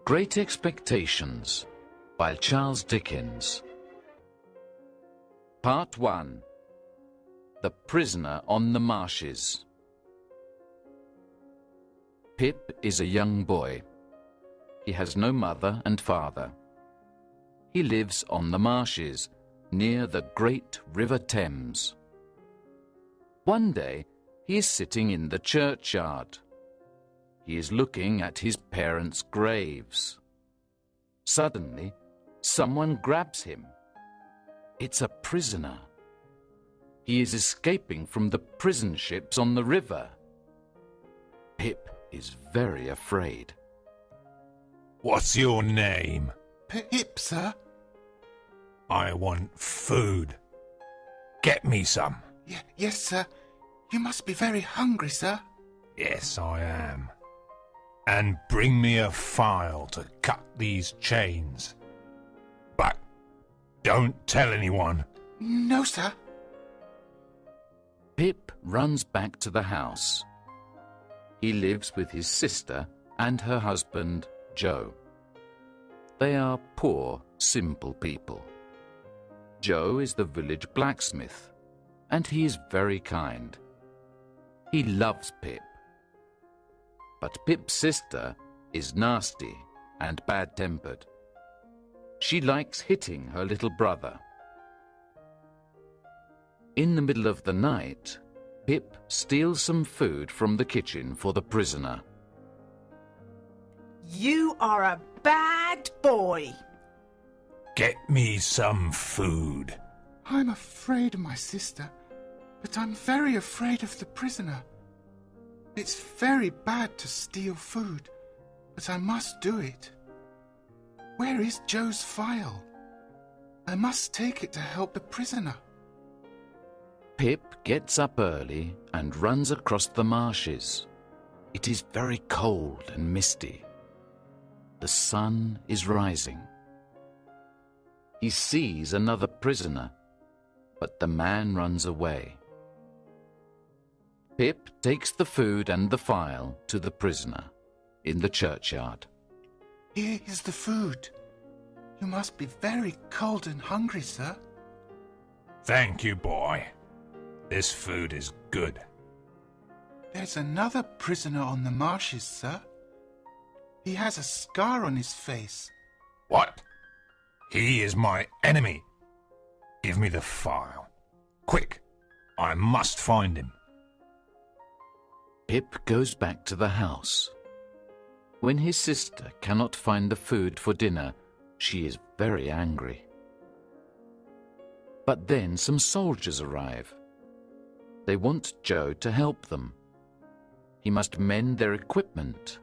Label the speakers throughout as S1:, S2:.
S1: Great Expectations by Charles Dickens. Part 1. The Prisoner on the Marshes. Pip is a young boy. He has no mother and father. He lives on the marshes, near the great River Thames. One day, he is sitting in the churchyard. He is looking at his parents' graves. Suddenly, someone grabs him. It's a prisoner. He is escaping from the prison ships on the river. Pip is very afraid.
S2: What's your name?
S3: Pip, sir.
S2: I want food. Get me some.
S3: Yes, sir. You must be very hungry, sir.
S2: Yes, I am. And bring me a file to cut these chains. But don't tell anyone.
S3: No, sir.
S1: Pip runs back to the house. He lives with his sister and her husband, Joe. They are poor, simple people. Joe is the village blacksmith, and he is very kind. He loves Pip. But Pip's sister is nasty and bad-tempered. She likes hitting her little brother. In the middle of the night, Pip steals some food from the kitchen for the prisoner.
S4: You are a bad boy.
S2: Get me some food.
S3: I'm afraid of my sister, but I'm very afraid of the prisoner. It's very bad to steal food, but I must do it. Where is Joe's file? I must take it to help the prisoner.
S1: Pip gets up early and runs across the marshes. It is very cold and misty. The sun is rising. He sees another prisoner, but the man runs away. Pip takes the food and the file to the prisoner in the churchyard.
S3: Here is the food. You must be very cold and hungry, sir.
S2: Thank you, boy. This food is good.
S3: There's another prisoner on the marshes, sir. He has a scar on his face.
S2: What? He is my enemy. Give me the file. Quick, I must find him.
S1: Pip goes back to the house. When his sister cannot find the food for dinner, she is very angry. But then some soldiers arrive. They want Joe to help them. He must mend their equipment.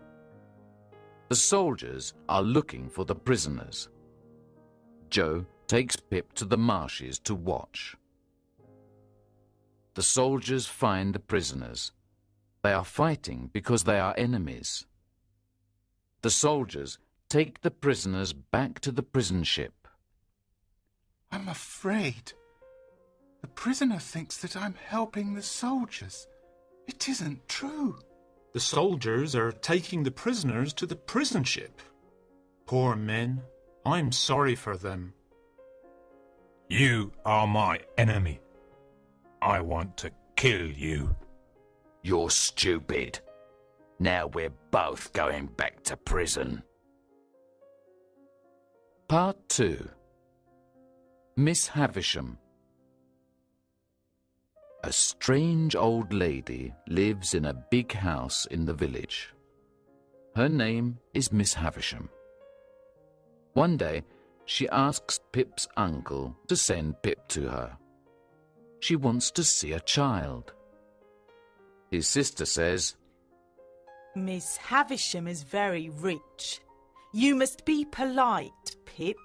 S1: The soldiers are looking for the prisoners. Joe takes Pip to the marshes to watch. The soldiers find the prisoners. They are fighting because they are enemies. The soldiers take the prisoners back to the prison ship.
S3: I'm afraid. The prisoner thinks that I'm helping the soldiers. It isn't true.
S5: The soldiers are taking the prisoners to the prison ship. Poor men. I'm sorry for them.
S2: You are my enemy. I want to kill you.
S1: You're stupid. Now we're both going back to prison. Part 2. Miss Havisham. A strange old lady lives in a big house in the village. Her name is Miss Havisham. One day, she asks Pip's uncle to send Pip to her. She wants to see a child. His sister says,
S4: Miss Havisham is very rich. You must be polite, Pip.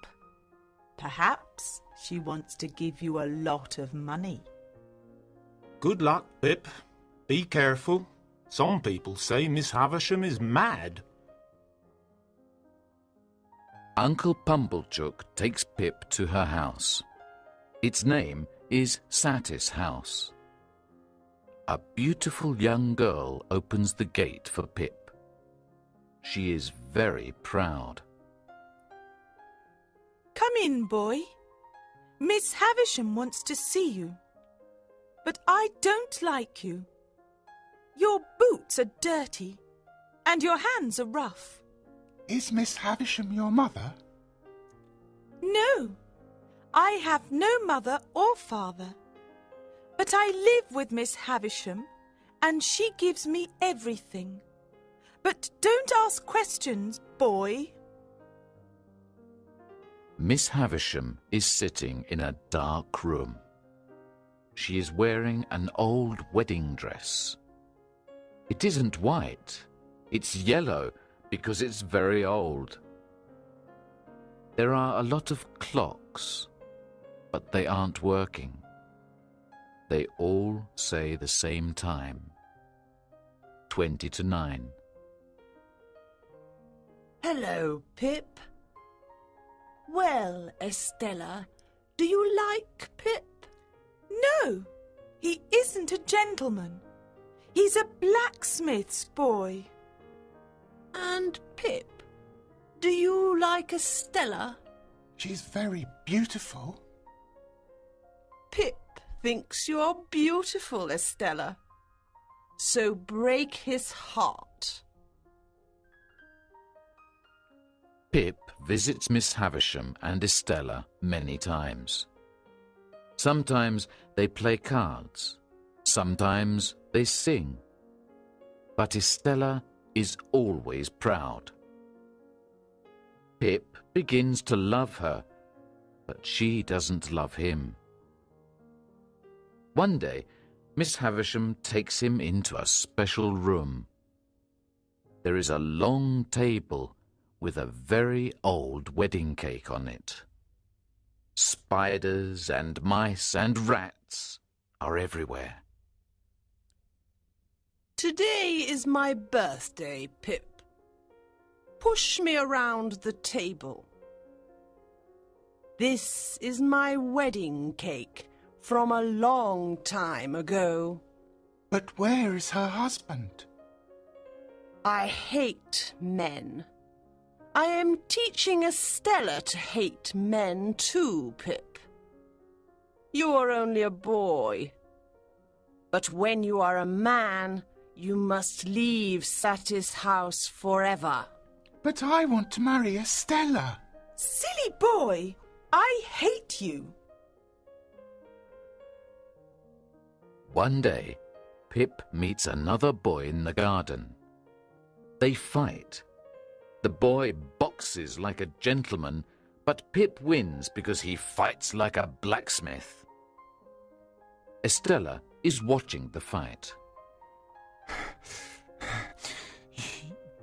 S4: Perhaps she wants to give you a lot of money.
S5: Good luck, Pip. Be careful. Some people say Miss Havisham is mad.
S1: Uncle Pumblechook takes Pip to her house. Its name is Satis House. A beautiful young girl opens the gate for Pip. She is very proud.
S4: in, boy. Miss Havisham wants to see you. But I don't like you. Your boots are dirty, and your hands are rough.
S3: Is Miss Havisham your mother?
S4: No, I have no mother or father. But I live with Miss Havisham, and she gives me everything. But don't ask questions, boy.
S1: Miss Havisham is sitting in a dark room. She is wearing an old wedding dress. It isn't white, it's yellow because it's very old. There are a lot of clocks, but they aren't working. They all say the same time, 20 to 9.
S6: Hello, Pip. Well, Estella, do you like Pip?
S4: No, he isn't a gentleman. He's a blacksmith's boy.
S6: And Pip, do you like Estella?
S3: She's very beautiful.
S6: Pip thinks you're beautiful, Estella. So break his heart.
S1: Pip visits Miss Havisham and Estella many times. Sometimes they play cards, sometimes they sing. But Estella is always proud. Pip begins to love her, but she doesn't love him. One day, Miss Havisham takes him into a special room. There is a long table with a very old wedding cake on it. Spiders and mice and rats are everywhere.
S6: Today is my birthday, Pip. Push me around the table. This is my wedding cake from a long time ago.
S3: But where is her husband?
S6: I hate men. I am teaching Estella to hate men too, Pip. You are only a boy. But when you are a man, you must leave Satie's house forever.
S3: But I want to marry Estella.
S4: Silly boy, I hate you.
S1: One day, Pip meets another boy in the garden. They fight. The boy boxes like a gentleman, but Pip wins because he fights like a blacksmith. Estella is watching the fight.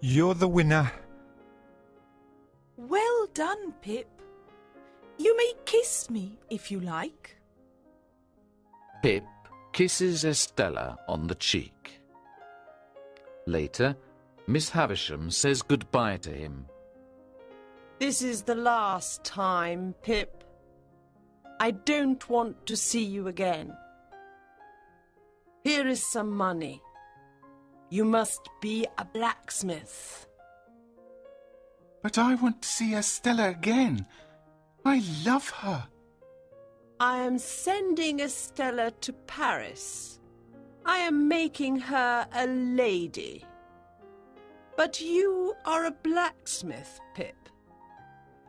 S2: You're the winner.
S4: Well done, Pip. You may kiss me if you like.
S1: Pip kisses Estella on the cheek. Later, Miss Havisham says goodbye to him.
S6: This is the last time, Pip. I don't want to see you again. Here is some money. You must be a blacksmith.
S3: But I want to see Estella again. I love her.
S6: I am sending Estella to Paris. I am making her a lady. But you are a blacksmith, Pip.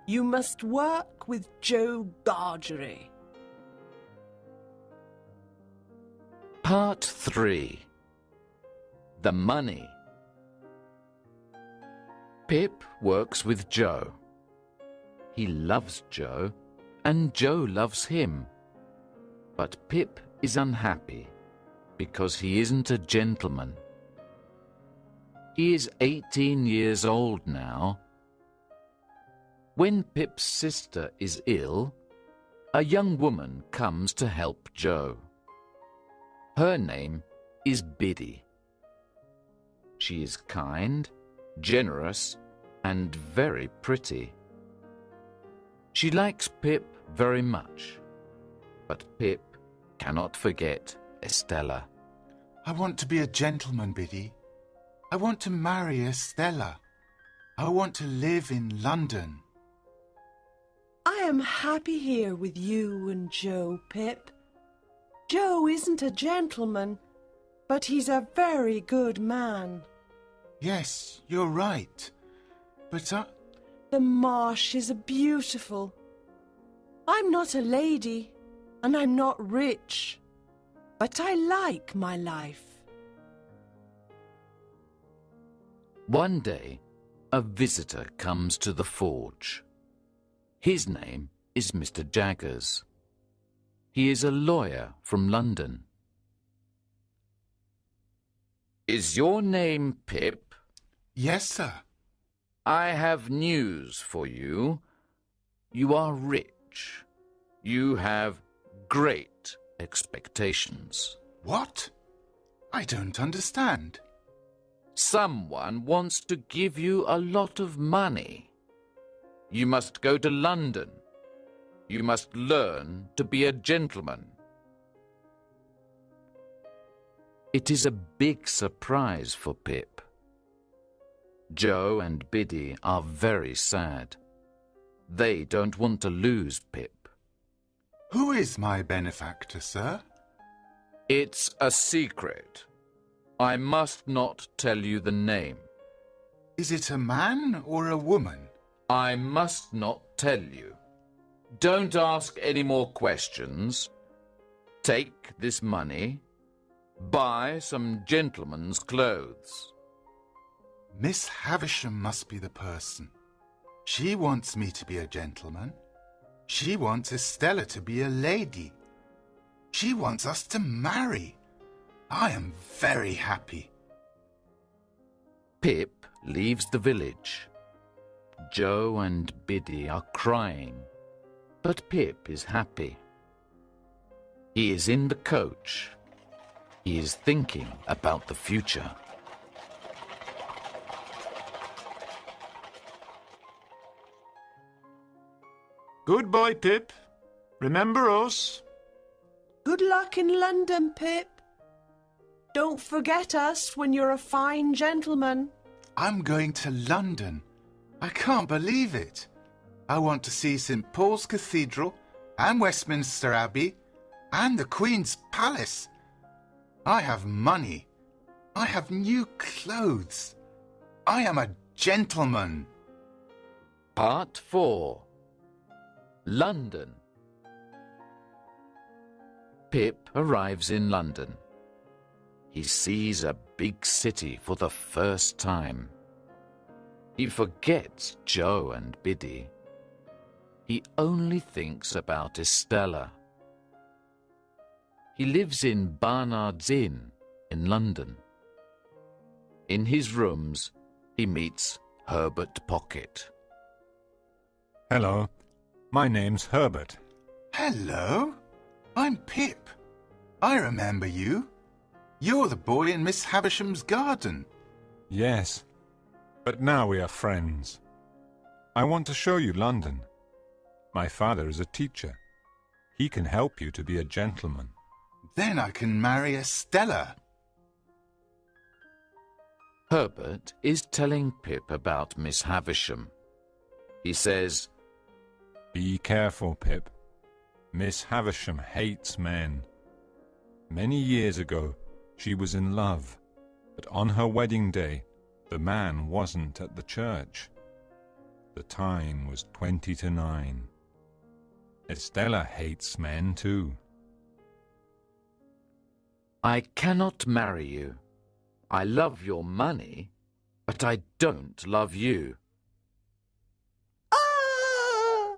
S6: You must work with Joe Gargery.
S1: Part 3. The Money. Pip works with Joe. He loves Joe, and Joe loves him. But Pip is unhappy because he isn't a gentleman. He is 18 years old now. When Pip's sister is ill, a young woman comes to help Joe. Her name is Biddy. She is kind, generous, and very pretty. She likes Pip very much, but Pip cannot forget Estella.
S3: I want to be a gentleman, Biddy. I want to marry Estella. I want to live in London.
S6: I am happy here with you and Joe, Pip. Joe isn't a gentleman, but he's a very good man.
S3: Yes, you're right. But
S6: The marshes are beautiful. I'm not a lady, and I'm not rich, but I like my life.
S1: One day, a visitor comes to the forge. His name is Mr. Jaggers. He is a lawyer from London. Is your name Pip?
S3: Yes, sir.
S1: I have news for you. You are rich. You have great expectations.
S3: What? I don't understand.
S1: Someone wants to give you a lot of money. You must go to London. You must learn to be a gentleman. It is a big surprise for Pip. Joe and Biddy are very sad. They don't want to lose Pip.
S3: Who is my benefactor, sir?
S1: It's a secret. I must not tell you the name.
S3: Is it a man or a woman?
S1: I must not tell you. Don't ask any more questions. Take this money. Buy some gentleman's clothes.
S3: Miss Havisham must be the person. She wants me to be a gentleman. She wants Estella to be a lady. She wants us to marry. I am very happy.
S1: Pip leaves the village. Joe and Biddy are crying, but Pip is happy. He is in the coach. He is thinking about the future.
S5: Goodbye, Pip. Remember us.
S6: Good luck in London, Pip. Don't forget us when you're a fine gentleman.
S3: I'm going to London. I can't believe it. I want to see St. Paul's Cathedral and Westminster Abbey and the Queen's Palace. I have money. I have new clothes. I am a gentleman.
S1: Part 4. London. Pip arrives in London. He sees a big city for the first time. He forgets Joe and Biddy. He only thinks about Estella. He lives in Barnard's Inn in London. In his rooms, he meets Herbert Pocket.
S2: Hello, my name's Herbert.
S3: Hello, I'm Pip. I remember you. You're the boy in Miss Havisham's garden.
S2: Yes, but now we are friends. I want to show you London. My father is a teacher. He can help you to be a gentleman.
S3: Then I can marry Estella.
S1: Herbert is telling Pip about Miss Havisham. He says,
S2: Be careful, Pip. Miss Havisham hates men. Many years ago, she was in love, but on her wedding day, the man wasn't at the church. The time was 20 to 9. Estella hates men too.
S1: I cannot marry you. I love your money, but I don't love you.
S6: Ah!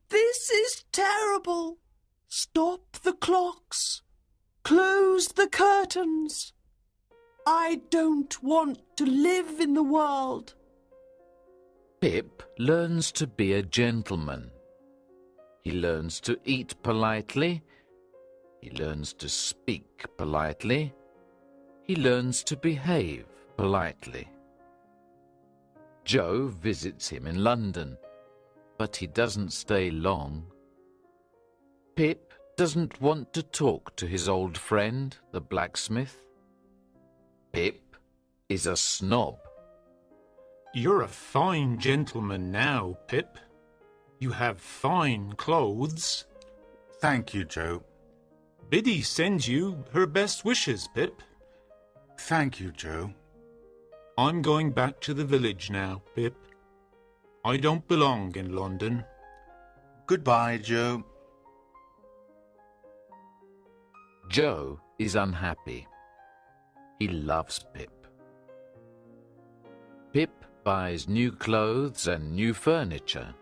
S6: This is terrible. Stop the clocks. Close the curtains. I don't want to live in the world.
S1: Pip learns to be a gentleman. He learns to eat politely. He learns to speak politely. He learns to behave politely. Joe visits him in London, but he doesn't stay long. Pip doesn't want to talk to his old friend, the blacksmith. Pip is a snob.
S5: You're a fine gentleman now, Pip. You have fine clothes.
S3: Thank you, Joe.
S5: Biddy sends you her best wishes, Pip.
S3: Thank you, Joe.
S5: I'm going back to the village now, Pip. I don't belong in London.
S3: Goodbye, Joe.
S1: Joe is unhappy. He loves Pip. Pip buys new clothes and new furniture.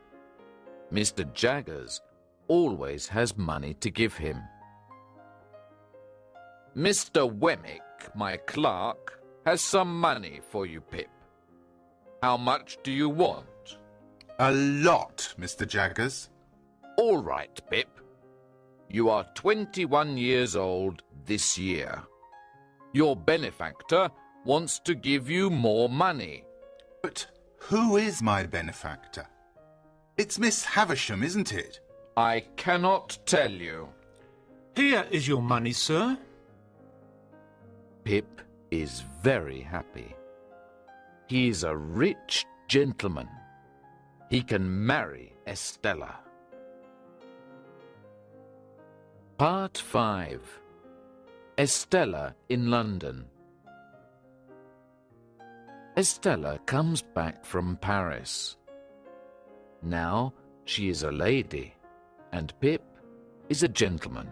S1: Mr. Jaggers always has money to give him. Mr. Wemmick, my clerk, has some money for you, Pip. How much do you want?
S3: A lot, Mr. Jaggers.
S1: All right, Pip. You are 21 years old this year. Your benefactor wants to give you more money.
S3: But who is my benefactor? It's Miss Havisham, isn't it?
S1: I cannot tell you.
S5: Here is your money, sir.
S1: Pip is very happy. He is a rich gentleman. He can marry Estella. Part 5. Estella in London. Estella comes back from Paris. Now she is a lady, and Pip is a gentleman.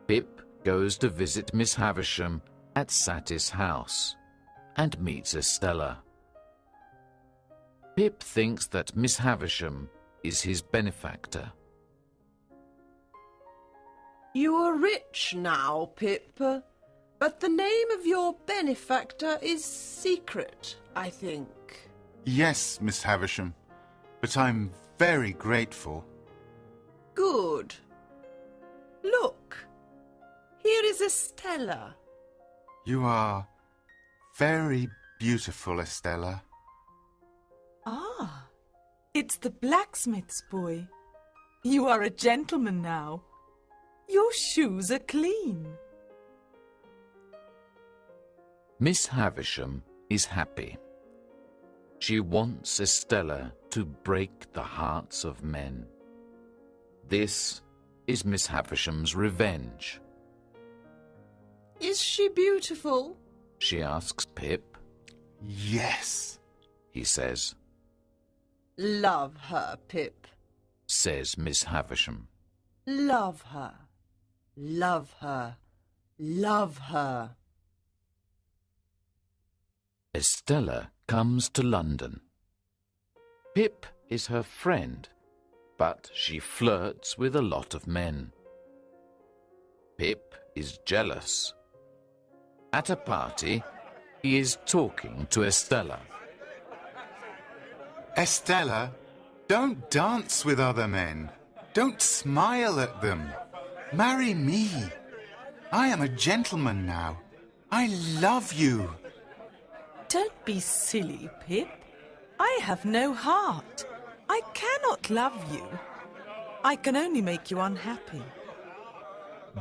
S1: Pip goes to visit Miss Havisham at Satis house and meets Estella. Pip thinks that Miss Havisham is his benefactor.
S6: You are rich now, Pip, but the name of your benefactor is secret, I think.
S3: Yes, Miss Havisham, but I'm very grateful.
S6: Good. Look, here is Estella.
S3: You are very beautiful, Estella.
S4: Ah, it's the blacksmith's boy. You are a gentleman now. Your shoes are clean.
S1: Miss Havisham is happy. She wants Estella to break the hearts of men. This is Miss Havisham's revenge.
S6: Is she beautiful?
S1: She asks Pip.
S3: Yes,
S1: He says,
S6: Love her, Pip.
S1: says Miss Havisham.
S6: Love her. Love her. Love her.
S1: Estella comes to London. Pip is her friend, but she flirts with a lot of men. Pip is jealous. At a party, he is talking to Estella.
S3: Estella, don't dance with other men. Don't smile at them. Marry me. I am a gentleman now. I love you.
S4: Don't be silly, Pip. I have no heart. I cannot love you. I can only make you unhappy.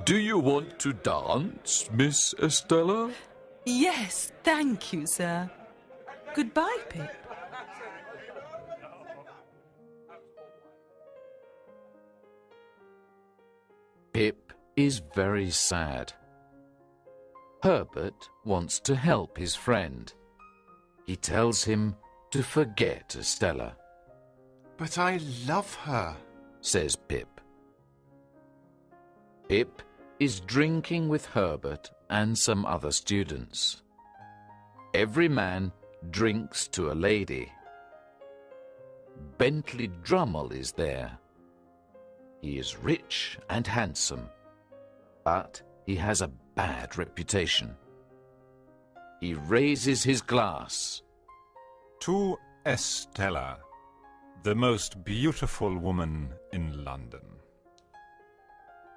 S1: Do you want to dance, Miss Estella?
S4: Yes, thank you, sir. Goodbye, Pip.
S1: Pip is very sad. Herbert wants to help his friend. He tells him to forget Estella,
S3: But I love her.
S1: says Pip. Pip is drinking with Herbert and some other students. Every man drinks to a lady. Bentley Drummle is there. He is rich and handsome, but he has a bad reputation. He raises his glass.
S2: To Estella, the most beautiful woman in London.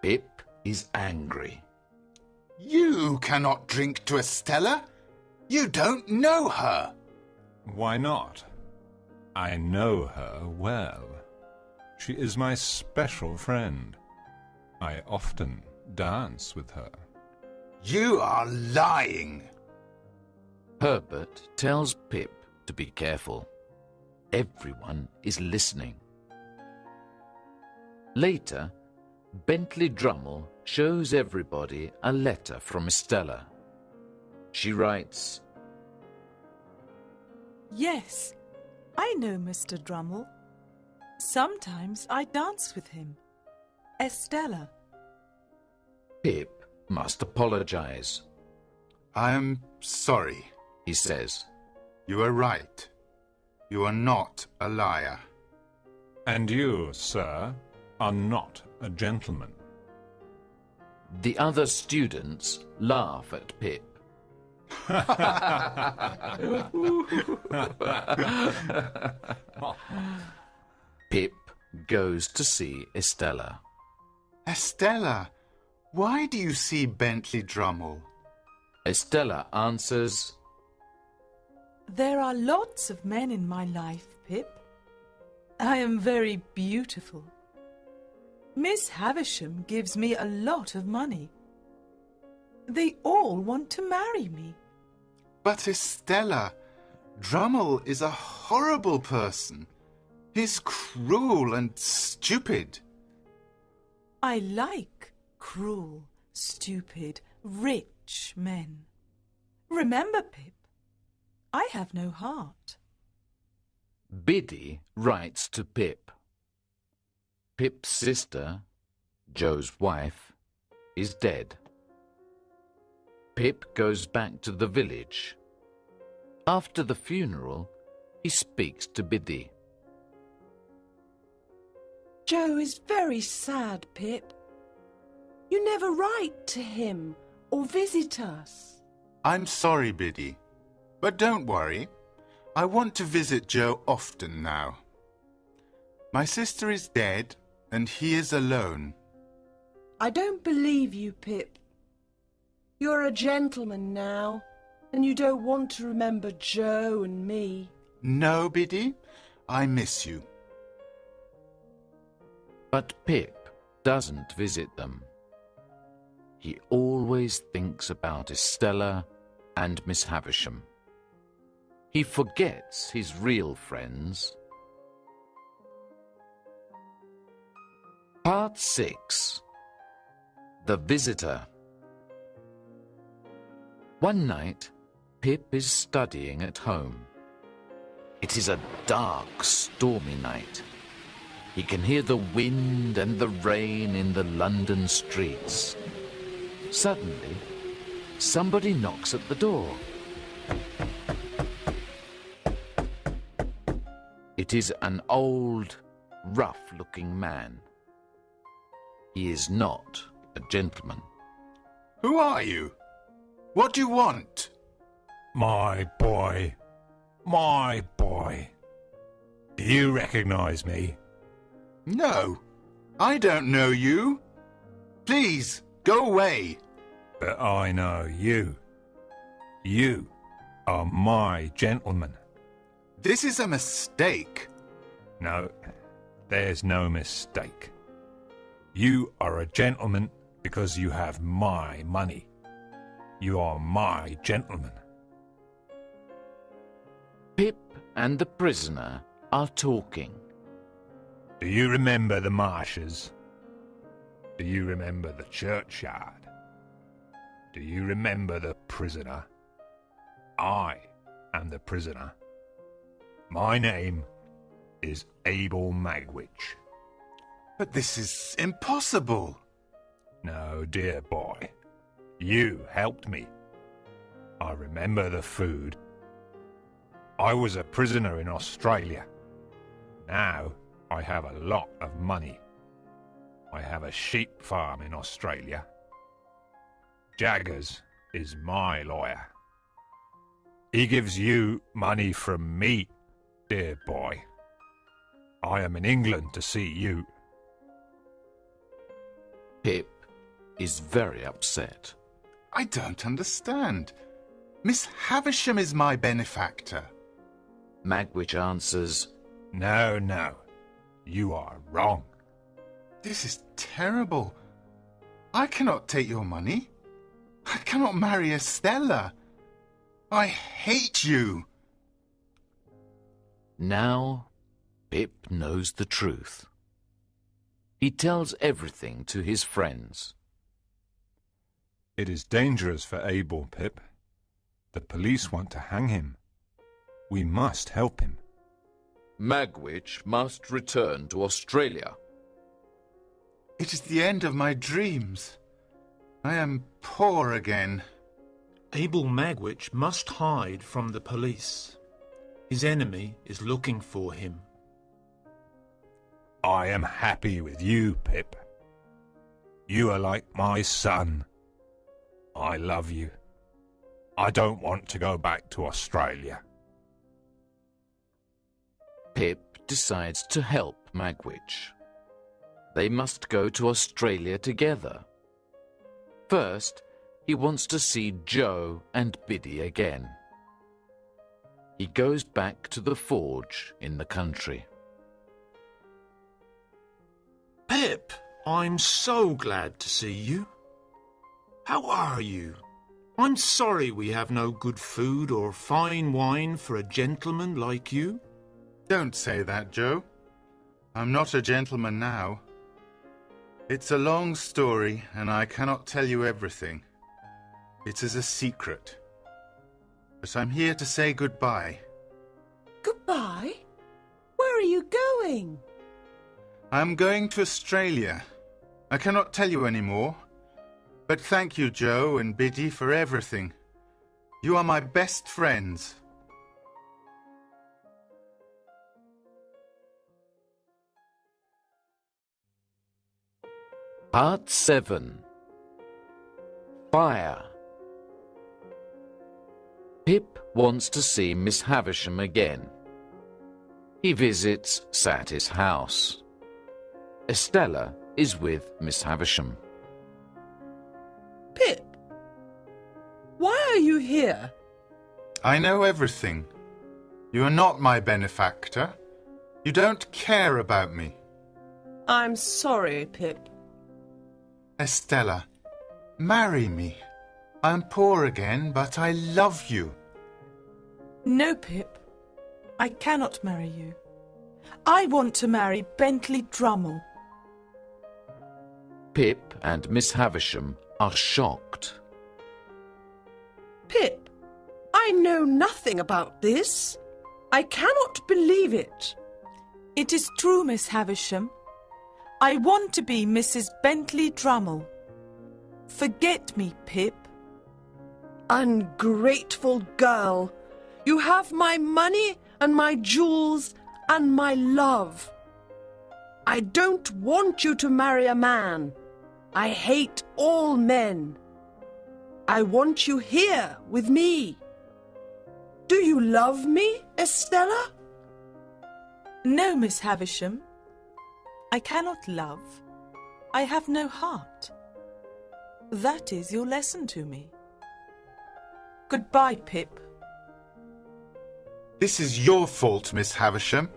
S1: Pip is angry.
S3: You cannot drink to Estella. You don't know her.
S2: Why not? I know her well. She is my special friend. I often dance with her.
S3: You are lying.
S1: Herbert tells Pip to be careful. Everyone is listening. Later, Bentley Drummle shows everybody a letter from Estella. She writes,
S4: Yes, I know Mr. Drummle. Sometimes I dance with him. Estella.
S1: Pip must apologize.
S3: I am sorry,
S1: He says,
S3: you are right. You are not a liar.
S2: And you, sir, are not a gentleman.
S1: The other students laugh at Pip. Pip goes to see Estella.
S3: Estella, why do you see Bentley Drummle?
S1: Estella answers,
S4: There are lots of men in my life, Pip. I am very beautiful. Miss Havisham gives me a lot of money. They all want to marry me.
S3: But Estella, Drummle is a horrible person. He's cruel and stupid.
S4: I like cruel, stupid, rich men. Remember, Pip, I have no heart.
S1: Biddy writes to Pip. Pip's sister, Joe's wife, is dead. Pip goes back to the village. After the funeral, he speaks to Biddy.
S6: Joe is very sad, Pip. You never write to him or visit us.
S3: I'm sorry, Biddy, but don't worry. I want to visit Joe often now. My sister is dead and he is alone.
S6: I don't believe you, Pip. You're a gentleman now, and you don't want to remember Joe and me.
S3: No, Biddy, I miss you.
S1: But Pip doesn't visit them. He always thinks about Estella and Miss Havisham. He forgets his real friends. Part 6. The Visitor. One night, Pip is studying at home. It is a dark, stormy night. He can hear the wind and the rain in the London streets. Suddenly, somebody knocks at the door. It is an old, rough-looking man. He is not a gentleman.
S3: Who are you? What do you want?
S2: My boy. My boy. Do you recognize me?
S3: No, I don't know you. Please, go away.
S2: But I know you. You are my gentleman.
S3: This is a mistake.
S2: No, there's no mistake. You are a gentleman because you have my money. You are my gentleman.
S1: Pip and the prisoner are talking.
S2: Do you remember the Marshes? Do you remember the churchyard? Do you remember the prisoner? I am the prisoner. My name is Abel Magwitch.
S3: But this is impossible.
S2: No, dear boy. You helped me. I remember the food. I was a prisoner in Australia. Now I have a lot of money. I have a sheep farm in Australia. Jaggers is my lawyer. He gives you money from me, dear boy. I am in England to see you.
S1: Pip is very upset.
S3: I don't understand. Miss Havisham is my benefactor.
S1: Magwitch answers,
S2: No, no. You are wrong.
S3: This is terrible. I cannot take your money. I cannot marry Estella. I hate you.
S1: Now Pip knows the truth. He tells everything to his friends.
S2: It is dangerous for Abel, Pip. The police want to hang him. We must help him.
S1: Magwitch must return to Australia.
S3: It is the end of my dreams. I am poor again.
S5: Abel Magwitch must hide from the police. His enemy is looking for him.
S2: I am happy with you, Pip. You are like my son. I love you. I don't want to go back to Australia.
S1: Pip decides to help Magwitch. They must go to Australia together. First, he wants to see Joe and Biddy again. He goes back to the forge in the country.
S5: Pip, I'm so glad to see you. How are you? I'm sorry we have no good food or fine wine for a gentleman like you.
S3: Don't say that, Joe. I'm not a gentleman now. It's a long story, and I cannot tell you everything. It is a secret. But I'm here to say goodbye.
S6: Goodbye? Where are you going?
S3: I'm going to Australia. I cannot tell you any more. But thank you, Joe and Biddy, for everything. You are my best friends.
S1: Part 7. Fire. Pip wants to see Miss Havisham again. He visits Sattie's house. Estella is with Miss Havisham.
S6: Pip, why are you here?
S3: I know everything. You are not my benefactor. You don't care about me.
S6: I'm sorry, Pip.
S3: Estella, marry me. I'm poor again, but I love you.
S4: No, Pip. I cannot marry you. I want to marry Bentley Drummle.
S1: Pip and Miss Havisham are shocked.
S6: Pip, I know nothing about this. I cannot believe it.
S4: It is true, Miss Havisham. I want to be Mrs. Bentley Drummle. Forget me, Pip.
S6: Ungrateful girl. You have my money and my jewels and my love. I don't want you to marry a man. I hate all men. I want you here with me. Do you love me, Estella?
S4: No, Miss Havisham. I cannot love. I have no heart. That is your lesson to me. Goodbye, Pip.
S3: This is your fault, Miss Havisham.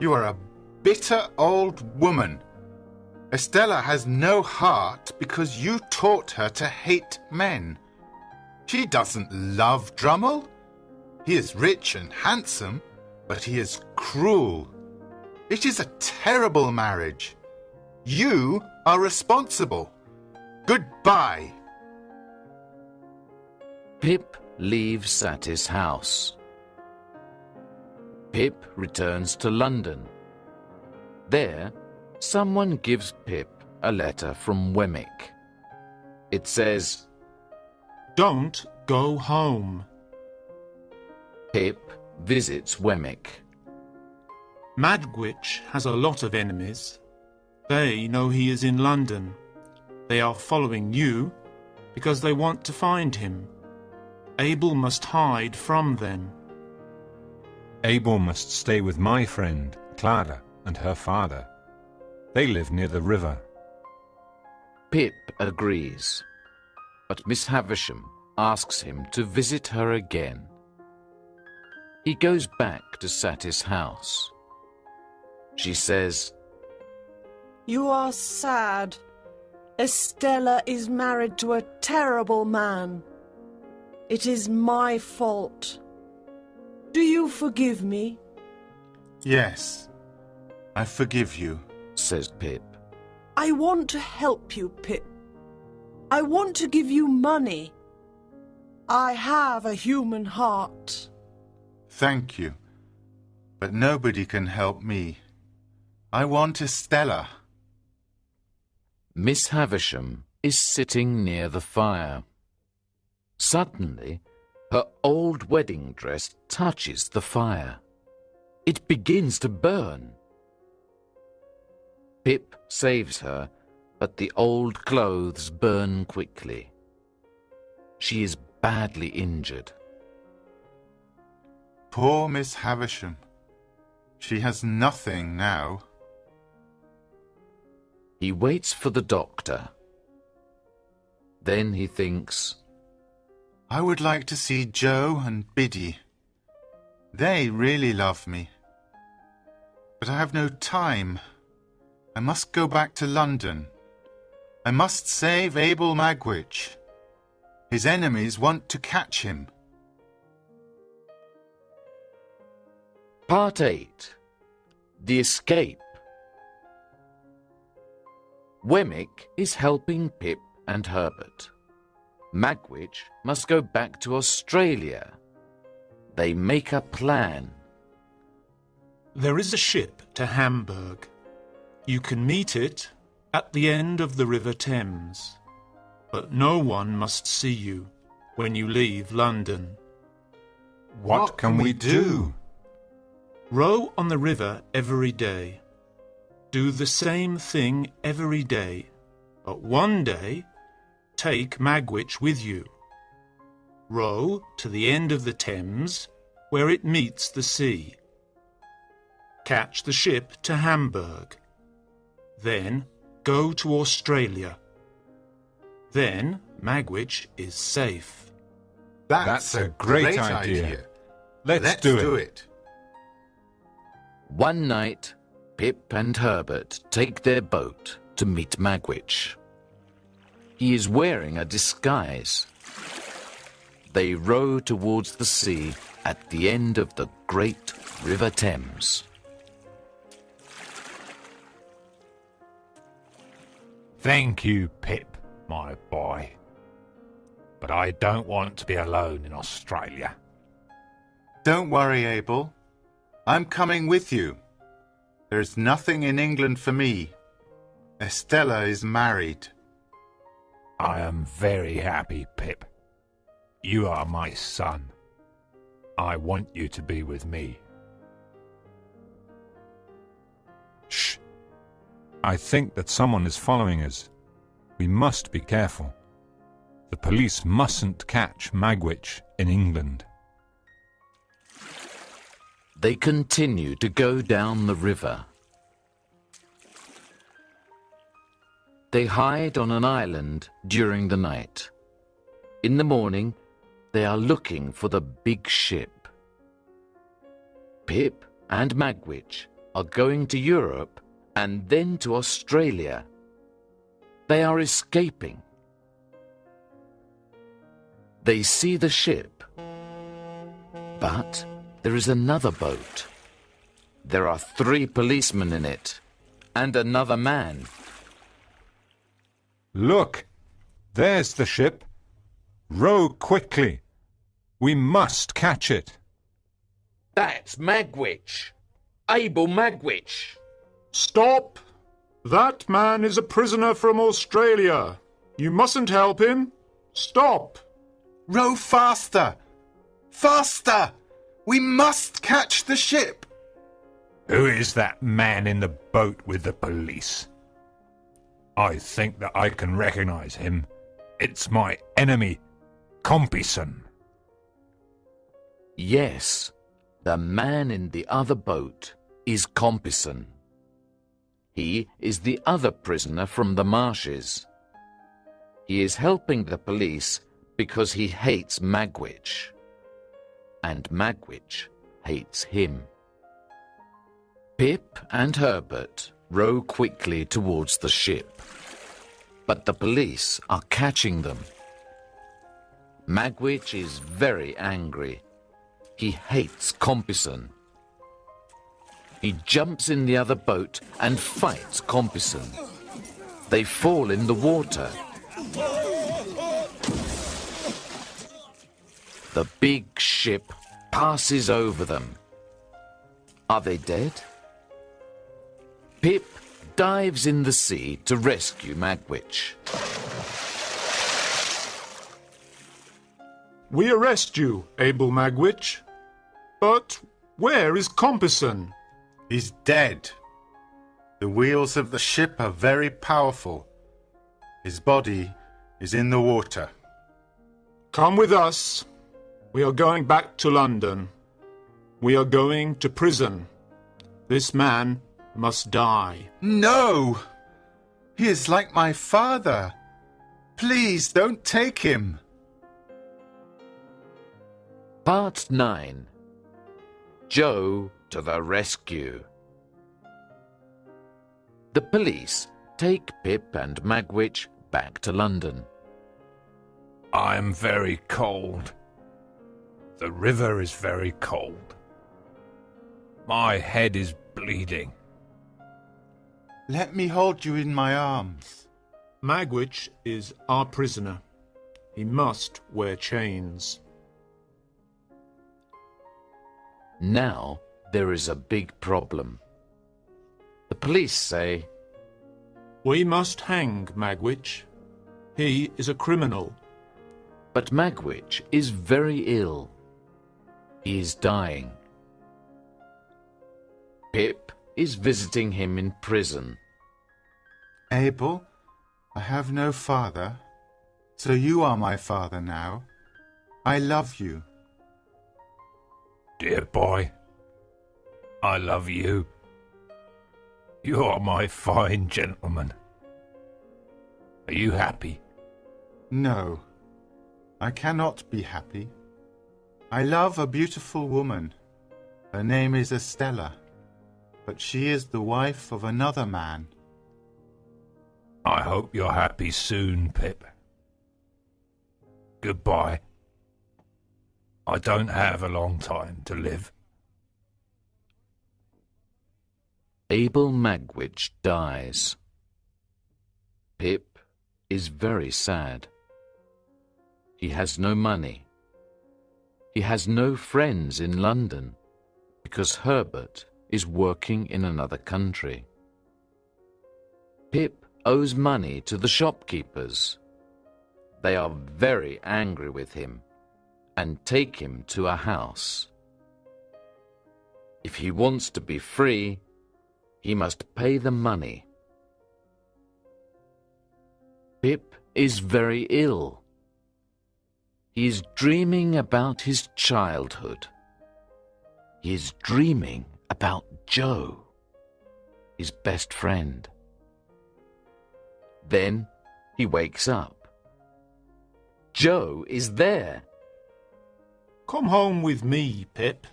S3: You are a bitter old woman. Estella has no heart because you taught her to hate men. She doesn't love Drummle. He is rich and handsome, but he is cruel. It is a terrible marriage. You are responsible. Goodbye.
S1: Pip leaves Sattie's house. Pip returns to London. There, someone gives Pip a letter from Wemmick. It says,
S5: Don't go home.
S1: Pip visits Wemmick.
S5: Magwitch has a lot of enemies. They know he is in London. They are following you because they want to find him. Abel must hide from them.
S2: Abel must stay with my friend, Clara, and her father. They live near the river.
S1: Pip agrees, but Miss Havisham asks him to visit her again. He goes back to Sattie's house. She says,
S6: You are sad. Estella is married to a terrible man. It is my fault. Do you forgive me?
S3: Yes, I forgive you.
S1: says Pip.
S6: I want to help you, Pip. I want to give you money. I have a human heart.
S3: Thank you. But nobody can help me. I want Estella.
S1: Miss Havisham is sitting near the fire. Suddenly, her old wedding dress touches the fire. It begins to burn. Pip saves her, but the old clothes burn quickly. She is badly injured.
S3: Poor Miss Havisham. She has nothing now.
S1: He waits for the doctor. Then he thinks,
S3: I would like to see Joe and Biddy. They really love me. But I have no time. I must go back to London. I must save Abel Magwitch. His enemies want to catch him.
S1: Part 8. The Escape. Wemmick is helping Pip and Herbert. Magwitch must go back to Australia. They make a plan.
S5: There is a ship to Hamburg. You can meet it at the end of the River Thames. But no one must see you when you leave London.
S2: What can we do?
S5: Row on the river every day. Do the same thing every day. But one day, take Magwitch with you. Row to the end of the Thames, where it meets the sea. Catch the ship to Hamburg. Then go to Australia. Then Magwitch is safe.
S2: That's a great idea. Let's do it.
S1: One night, Pip and Herbert take their boat to meet Magwitch. He is wearing a disguise. They row towards the sea at the end of the great River Thames.
S2: Thank you, Pip, my boy. But I don't want to be alone in Australia.
S3: Don't worry, Abel. I'm coming with you. There's nothing in England for me. Estella is married.
S2: I am very happy, Pip. You are my son. I want you to be with me. Shh! I think that someone is following us. We must be careful. The police mustn't catch Magwitch in England.
S1: They continue to go down the river. They hide on an island during the night. In the morning, they are looking for the big ship. Pip and Magwitch are going to Europe and then to Australia. They are escaping. They see the ship, but there is another boat. There are 3 policemen in it, and another man.
S2: Look! There's the ship. Row quickly. We must catch it.
S1: That's Magwitch. Abel Magwitch.
S5: Stop! That man is a prisoner from Australia. You mustn't help him. Stop!
S3: Row faster! Faster! We must catch the ship!
S2: Who is that man in the boat with the police? I think that I can recognize him. It's my enemy, Compeyson.
S1: Yes, the man in the other boat is Compeyson. He is the other prisoner from the Marshes. He is helping the police because he hates Magwitch. And Magwitch hates him. Pip and Herbert row quickly towards the ship, but the police are catching them. Magwitch is very angry. He hates Compeyson. He jumps in the other boat and fights Compeyson. They fall in the water. The big ship passes over them. Are they dead? Pip dives in the sea to rescue Magwitch.
S5: We arrest you, Abel Magwitch. But where is Compeyson?
S3: He's dead. The wheels of the ship are very powerful. His body is in the water.
S5: Come with us. We are going back to London. We are going to prison. This man must die.
S3: No! He is like my father. Please don't take him.
S1: Part 9. Joe to the rescue. The police take Pip and Magwitch back to London.
S2: I am very cold. The river is very cold. My head is bleeding.
S3: Let me hold you in my arms.
S5: Magwitch is our prisoner. He must wear chains.
S1: Now there is a big problem. The police say,
S5: We must hang Magwitch. He is a criminal.
S1: but Magwitch is very ill. He is dying. Pip is visiting him in prison.
S3: Abel, I have no father, so you are my father now. I love you.
S2: Dear boy, I love you. You are my fine gentleman. Are you happy?
S3: No, I cannot be happy. I love a beautiful woman. Her name is Estella, but she is the wife of another man.
S2: I hope you're happy soon, Pip. Goodbye. I don't have a long time to live.
S1: Abel Magwitch dies. Pip is very sad. He has no money. He has no friends in London because Herbert is working in another country. Pip owes money to the shopkeepers. They are very angry with him and take him to a house. If he wants to be free, he must pay the money. Pip is very ill. He is dreaming about his childhood. He is dreaming about Joe, his best friend. Then he wakes up. Joe is there.
S5: Come home with me, Pip.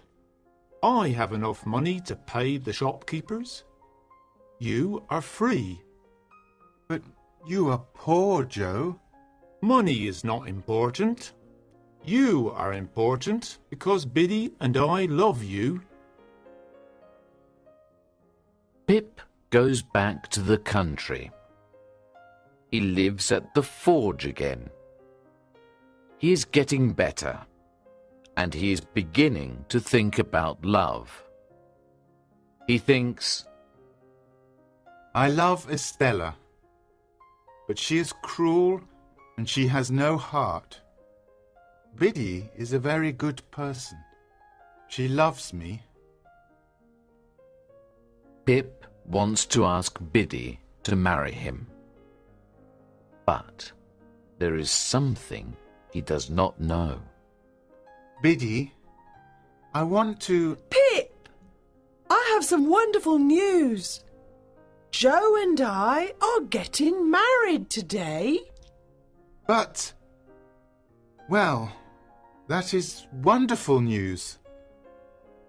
S5: I have enough money to pay the shopkeepers. You are free.
S3: But you are poor, Joe.
S5: Money is not important. You are important because Biddy and I love you.
S1: Pip goes back to the country. He lives at the forge again. He is getting better, and he is beginning to think about love. He thinks,
S3: I love Estella, but she is cruel and she has no heart. Biddy is a very good person. She loves me.
S1: Pip wants to ask Biddy to marry him. But there is something he does not know.
S3: Biddy, I want to...
S6: Pip! I have some wonderful news. Joe and I are getting married today.
S3: But... Well, that is wonderful news.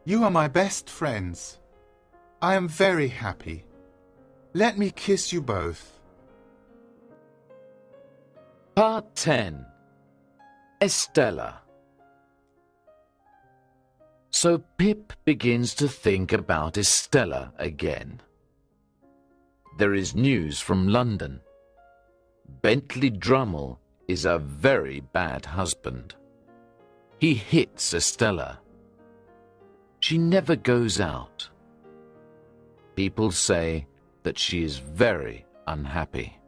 S3: You are my best friends. I am very happy. Let me kiss you both.
S1: Part 10. Estella. So Pip begins to think about Estella again. There is news from London. Bentley Drummle is a very bad husband. He hits Estella. She never goes out. People say that she is very unhappy.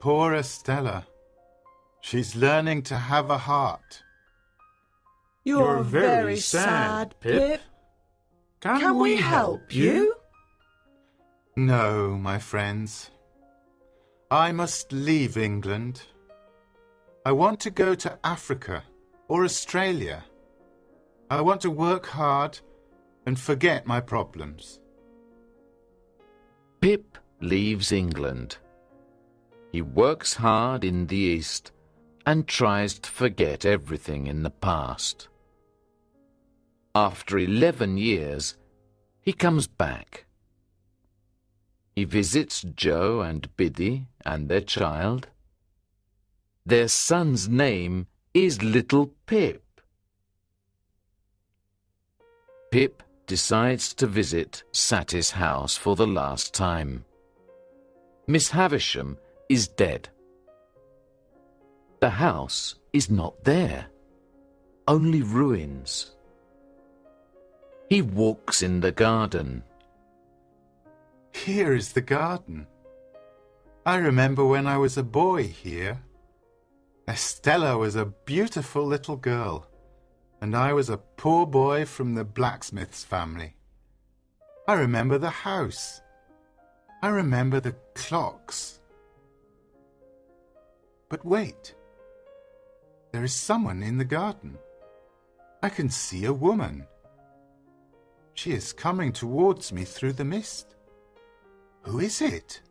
S3: Poor Estella. She's learning to have a heart.
S6: You're very sad, Pip. Can we help you?
S3: No, my friends. I must leave England. I want to go to Africa or Australia. I want to work hard and forget my problems.
S1: Pip leaves England. He works hard in the East and tries to forget everything in the past. After 11 years, he comes back. He visits Joe and Biddy and their child. Their son's name is Little Pip. Pip decides to visit Sattie's house for the last time. Miss Havisham is dead. The house is not there, only ruins. He walks in the garden.
S3: Here is the garden. I remember when I was a boy here. Estella was a beautiful little girl, and I was a poor boy from the blacksmith's family. I remember the house. I remember the clocks. But wait. There is someone in the garden. I can see a woman. She is coming towards me through the mist. Who is it?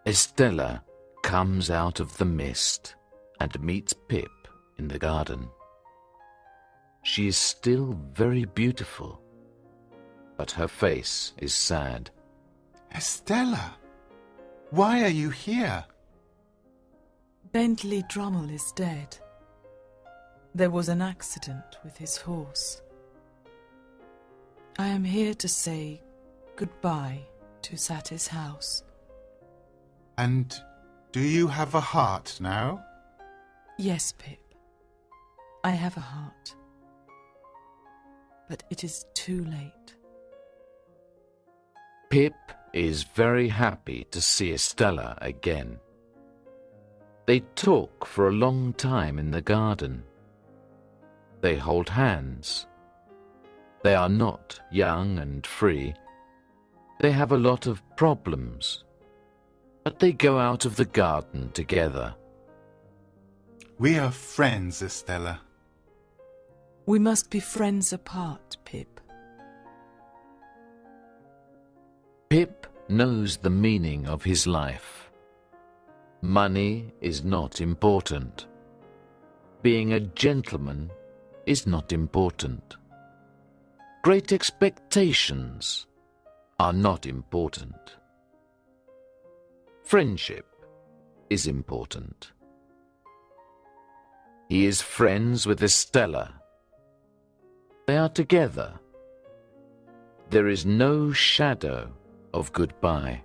S1: Estella comes out of the mist and meets Pip in the garden. She is still very beautiful, but her face is sad.
S3: Estella, why are you here?
S4: Bentley Drummle is dead. There was an accident with his horse. I am here to say goodbye to Sattie's house.
S3: And do you have a heart now?
S4: Yes, Pip. I have a heart. But it is too late.
S1: Pip is very happy to see Estella again. They talk for a long time in the garden. They hold hands. They are not young and free. They have a lot of problems, but they go out of the garden together.
S3: We are friends, Estella.
S4: We must be friends apart, Pip.
S1: Pip knows the meaning of his life. Money is not important. Being a gentleman is not important. Great expectations are not important. Friendship is important. He is friends with Estella. They are together. There is no shadow of goodbye.